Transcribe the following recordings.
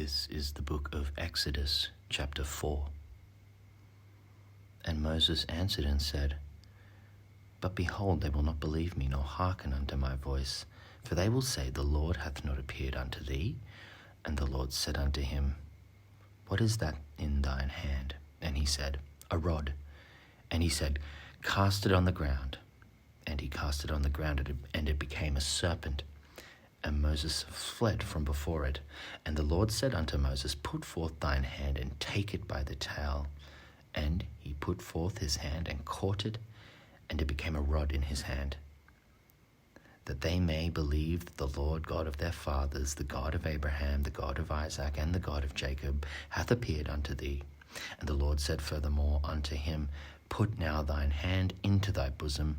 This is the book of Exodus, chapter 4. And Moses answered and said, But behold, they will not believe me, nor hearken unto my voice. For they will say, The Lord hath not appeared unto thee. And the Lord said unto him, What is that in thine hand? And he said, A rod. And he said, Cast it on the ground. And he cast it on the ground, and it became a serpent. And Moses fled from before it. And the Lord said unto Moses, Put forth thine hand, and take it by the tail. And he put forth his hand, and caught it, and it became a rod in his hand. That they may believe that the Lord God of their fathers, the God of Abraham, the God of Isaac, and the God of Jacob, hath appeared unto thee. And the Lord said furthermore unto him, Put now thine hand into thy bosom.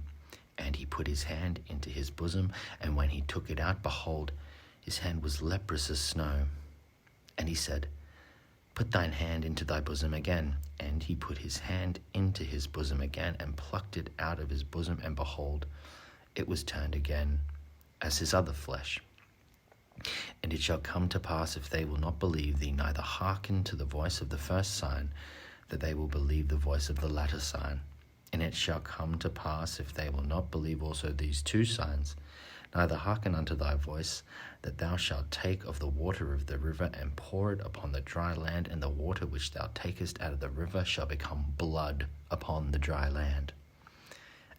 And he put his hand into his bosom, and when he took it out, behold, his hand was leprous as snow. And he said, Put thine hand into thy bosom again. And he put his hand into his bosom again, and plucked it out of his bosom, and behold, it was turned again as his other flesh. And it shall come to pass, if they will not believe thee, neither hearken to the voice of the first sign, that they will believe the voice of the latter sign. And it shall come to pass, if they will not believe also these two signs, neither hearken unto thy voice, that thou shalt take of the water of the river, and pour it upon the dry land, and the water which thou takest out of the river shall become blood upon the dry land.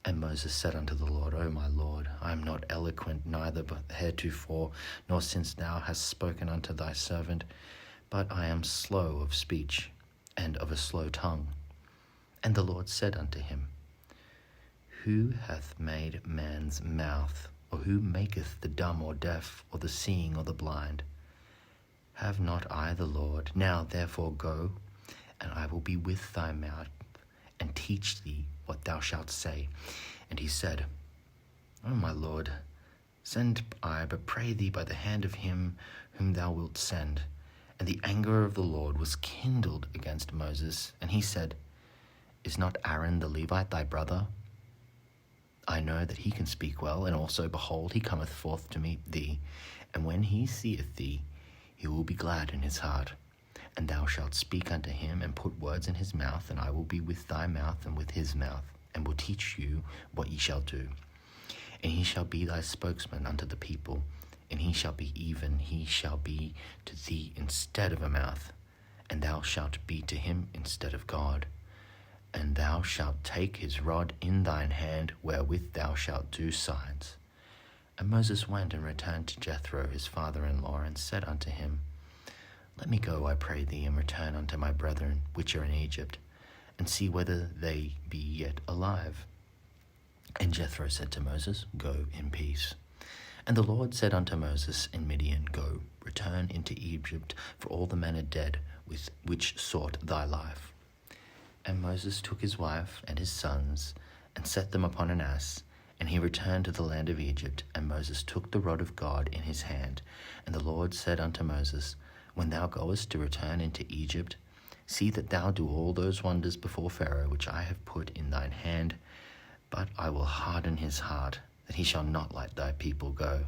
And Moses said unto the Lord, O my Lord, I am not eloquent, neither heretofore, nor since thou hast spoken unto thy servant, but I am slow of speech, and of a slow tongue. And the Lord said unto him, Who hath made man's mouth, or who maketh the dumb or deaf, or the seeing or the blind? Have not I the Lord? Now therefore go, and I will be with thy mouth, and teach thee what thou shalt say. And he said, O my Lord, send I, but pray thee, by the hand of him whom thou wilt send. And the anger of the Lord was kindled against Moses, and he said, Is not Aaron the Levite thy brother? I know that he can speak well, and also, behold, he cometh forth to meet thee. And when he seeth thee, he will be glad in his heart. And thou shalt speak unto him, and put words in his mouth, and I will be with thy mouth and with his mouth, and will teach you what ye shall do. And he shall be thy spokesman unto the people, and he shall be to thee instead of a mouth, and thou shalt be to him instead of God. And thou shalt take his rod in thine hand, wherewith thou shalt do signs. And Moses went and returned to Jethro his father-in-law, and said unto him, Let me go, I pray thee, and return unto my brethren which are in Egypt, and see whether they be yet alive. And Jethro said to Moses, Go in peace. And the Lord said unto Moses in Midian, Go, return into Egypt, for all the men are dead, with which sought thy life. And Moses took his wife and his sons, and set them upon an ass, and he returned to the land of Egypt. And Moses took the rod of God in his hand. And the Lord said unto Moses, When thou goest to return into Egypt, see that thou do all those wonders before Pharaoh, which I have put in thine hand, but I will harden his heart, that he shall not let thy people go.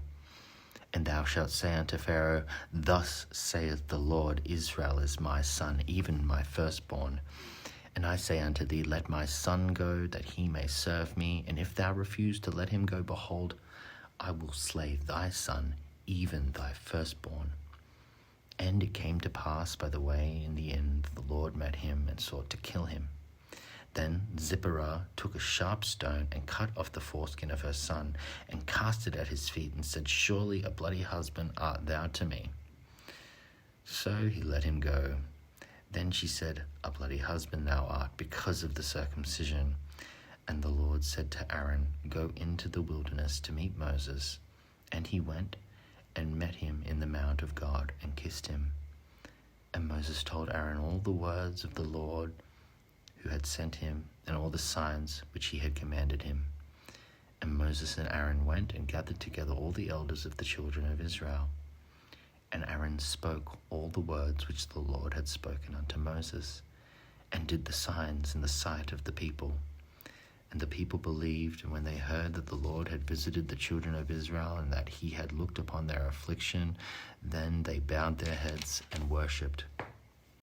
And thou shalt say unto Pharaoh, Thus saith the Lord, Israel is my son, even my firstborn. And I say unto thee, Let my son go, that he may serve me. And if thou refuse to let him go, behold, I will slay thy son, even thy firstborn. And it came to pass by the way in the end, the Lord met him, and sought to kill him. Then Zipporah took a sharp stone, and cut off the foreskin of her son, and cast it at his feet, and said, Surely a bloody husband art thou to me. So he let him go. Then she said, A bloody husband thou art, because of the circumcision. And the Lord said to Aaron, Go into the wilderness to meet Moses. And he went and met him in the mount of God, and kissed him. And Moses told Aaron all the words of the Lord who had sent him, and all the signs which he had commanded him. And Moses and Aaron went and gathered together all the elders of the children of Israel. And Aaron spoke all the words which the Lord had spoken unto Moses, and did the signs in the sight of the people. And the people believed, and when they heard that the Lord had visited the children of Israel and that he had looked upon their affliction, then they bowed their heads and worshipped.